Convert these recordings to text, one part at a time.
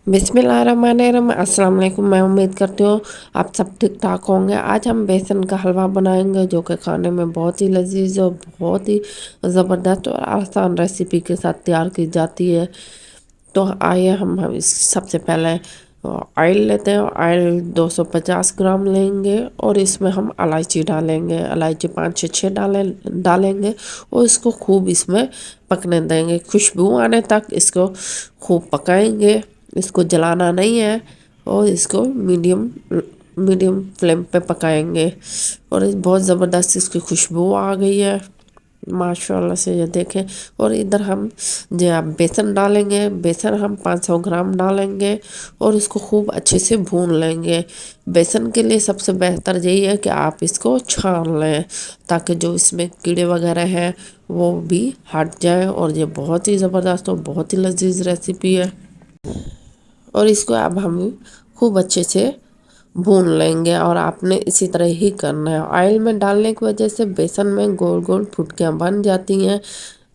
बिस्मिल्लाहिर्रहमानिर्रहीम, अस्सलाम वालेकुम। मैं उम्मीद करती हूँ आप सब ठीक ठाक होंगे। आज हम बेसन का हलवा बनाएंगे जो कि खाने में बहुत ही लजीज और बहुत ही ज़बरदस्त और आसान रेसिपी के साथ तैयार की जाती है। तो आइए हम इस सबसे पहले ऑयल लेते हैं। ऑयल 250 ग्राम लेंगे और इसमें हम इलायची डालेंगे। इलायची 5 से 6 डालेंगे और इसको खूब इसमें पकने देंगे, खुशबू आने तक इसको खूब पकाएंगे। इसको जलाना नहीं है और इसको मीडियम फ्लेम पे पकाएंगे। और बहुत ज़बरदस्त इसकी खुशबू आ गई है माशाल्लाह से, ये देखें। और इधर हम जो आप बेसन डालेंगे, बेसन हम 500 ग्राम डालेंगे और इसको खूब अच्छे से भून लेंगे। बेसन के लिए सबसे बेहतर यही है कि आप इसको छान लें ताकि जो इसमें कीड़े वगैरह हैं वो भी हट जाए। और ये बहुत ही ज़बरदस्त और बहुत ही लजीज रेसिपी है। और इसको अब हम खूब अच्छे से भून लेंगे और आपने इसी तरह ही करना है। ऑयल में डालने की वजह से बेसन में गोल गोल फुटकियाँ बन जाती हैं,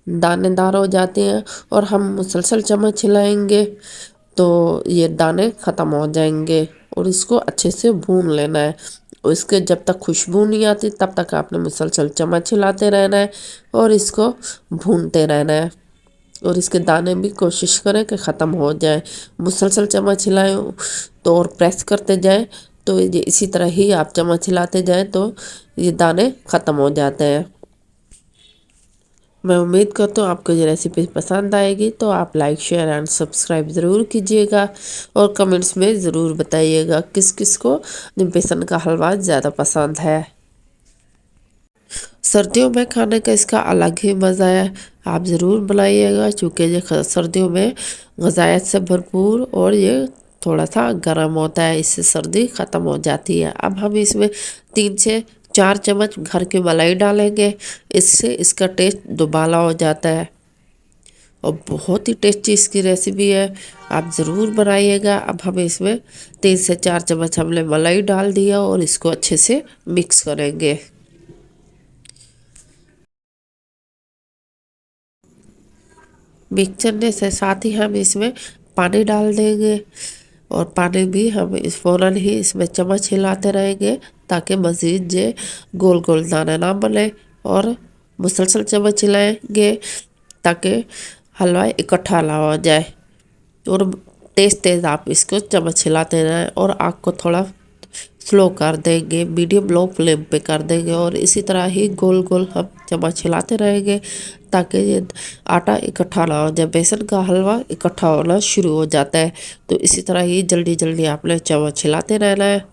दानेदार हो जाती हैं और हम मुसलसल चम्मच हिलाएंगे तो ये दाने ख़त्म हो जाएंगे। और इसको अच्छे से भून लेना है। और इसके जब तक खुशबू नहीं आती तब तक आपने मुसलसल चम्मच हिलाते रहना है और इसको भूनते रहना है। और इसके दाने भी कोशिश करें कि ख़त्म हो जाए। मुसलसल चम्मच हिलाएं तो और प्रेस करते जाएं तो ये इसी तरह ही आप चम्मच हिलाते जाएं तो ये दाने ख़त्म हो जाते हैं। मैं उम्मीद करता हूँ आपको ये रेसिपी पसंद आएगी, तो आप लाइक शेयर एंड सब्सक्राइब ज़रूर कीजिएगा और कमेंट्स में ज़रूर बताइएगा किस किस को बेसन का हलवा ज़्यादा पसंद है। सर्दियों में खाने का इसका अलग ही मज़ा है, आप ज़रूर बनाइएगा क्योंकि ये सर्दियों में ग़ज़ायत से भरपूर और ये थोड़ा सा गर्म होता है, इससे सर्दी ख़त्म हो जाती है। अब हम इसमें 3 से 4 चम्मच घर की मलाई डालेंगे, इससे इसका टेस्ट दुबाला हो जाता है और बहुत ही टेस्टी इसकी रेसिपी है, आप ज़रूर बनाइएगा। अब हम इसमें 3 से 4 चम्मच हमने मलाई डाल दिया और इसको अच्छे से मिक्स करेंगे। मिक्स करने से साथ ही हम इसमें पानी डाल देंगे और पानी भी हम इस फ़ौरन ही इसमें चम्मच हिलाते रहेंगे ताकि मज़ीद जे गोल गोल दाना ना बने। और मुसलसल चम्मच हिलाएंगे ताकि हलवा इकट्ठा ना हो जाए। और तेज़ तेज़ आप इसको चम्मच हिलाते रहें और आग को थोड़ा स्लो कर देंगे, मीडियम लो फ्लेम पे कर देंगे। और इसी तरह ही गोल गोल हम चम्मच हिलाते रहेंगे ताकि ये आटा इकट्ठा ना हो जाए। बेसन का हलवा इकट्ठा होना शुरू हो जाता है, तो इसी तरह ही जल्दी जल्दी आपने चम्मच हिलाते रहना है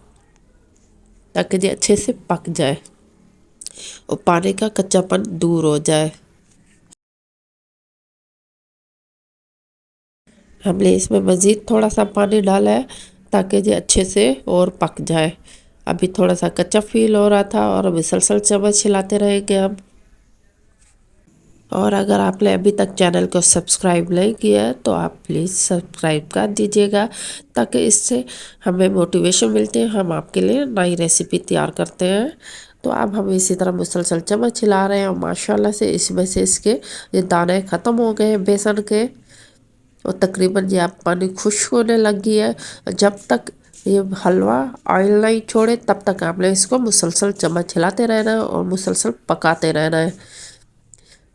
ताकि ये अच्छे से पक जाए और पानी का कच्चापन दूर हो जाए। हमने इसमें मज़ीद थोड़ा सा पानी डाला है ताकि ये अच्छे से और पक जाए। अभी थोड़ा सा कच्चा फील हो रहा था और मुसलसल चम्मच हिलाते रहेंगे हम। और अगर आपने अभी तक चैनल को सब्सक्राइब नहीं किया है तो आप प्लीज़ सब्सक्राइब कर दीजिएगा ताकि इससे हमें मोटिवेशन मिलती है, हम आपके लिए नई रेसिपी तैयार करते हैं। तो अब हम इसी तरह मुसलसल चम्मच हिला रहे हैं और माशाल्लाह से इसमें से इसके ये दाने ख़त्म हो गए हैं बेसन के और तकरीबन ये आप पानी खुश्क होने लगी है। जब तक ये हलवा ऑयल नहीं छोड़े तब तक आपने इसको मुसलसल चम्मच हिलाते रहना है और मुसलसल पकाते रहना है।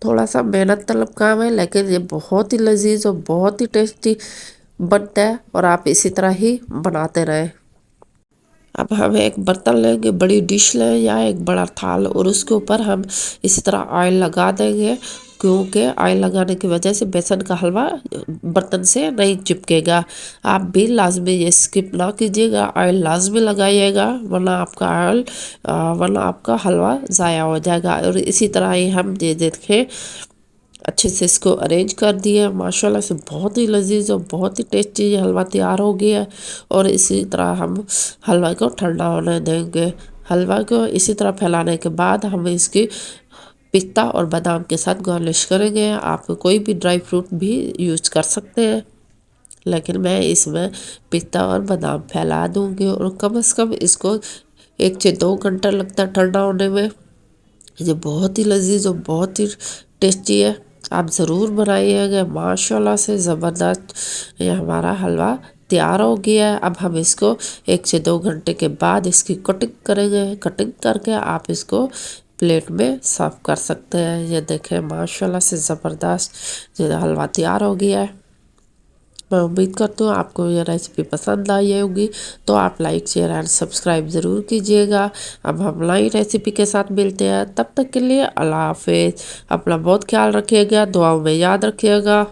थोड़ा सा मेहनत तलब काम है लेकिन ये बहुत ही लजीज और बहुत ही टेस्टी बनता है और आप इसी तरह ही बनाते रहें। अब हम एक बर्तन लेंगे, बड़ी डिश लें या एक बड़ा थाल और उसके ऊपर हम इसी तरह ऑयल लगा देंगे क्योंकि ऑयल लगाने की वजह से बेसन का हलवा बर्तन से नहीं चिपकेगा। आप भी लाजमी ये स्किप ना कीजिएगा, ऑयल लाजमी लगाइएगा वरना आपका हलवा ज़ाया हो जाएगा। और इसी तरह ही हम ये देखें अच्छे से इसको अरेंज कर दिया माशाल्लाह से, बहुत ही लजीज और बहुत ही टेस्टी ये हलवा तैयार हो गया है। और इसी तरह हम हलवा को ठंडा होने देंगे। हलवा को इसी तरह फैलाने के बाद हम इसकी पिस्ता और बादाम के साथ गार्निश करेंगे। आप कोई भी ड्राई फ्रूट भी यूज कर सकते हैं लेकिन मैं इसमें पिस्ता और बादाम फैला दूंगी। और कम से कम इसको 1 से 2 घंटा लगता है ठंडा होने में। ये बहुत ही लजीज और बहुत ही टेस्टी है, आप ज़रूर बनाइएगा। माशाल्लाह से ज़बरदस्त ये हमारा हलवा तैयार हो गया है। अब हम इसको 1 से 2 घंटे के बाद इसकी कटिंग करेंगे। कटिंग करके आप इसको प्लेट में सर्व कर सकते हैं। ये देखें माशाल्लाह से ज़बरदस्त ये हलवा तैयार हो गया है। मैं उम्मीद करती हूँ आपको ये रेसिपी पसंद आई होगी, तो आप लाइक शेयर एंड सब्सक्राइब ज़रूर कीजिएगा। अब हम नई रेसिपी के साथ मिलते हैं, तब तक के लिए अल्लाह हाफिज़। अपना बहुत ख्याल रखिएगा, दुआओं में याद रखिएगा।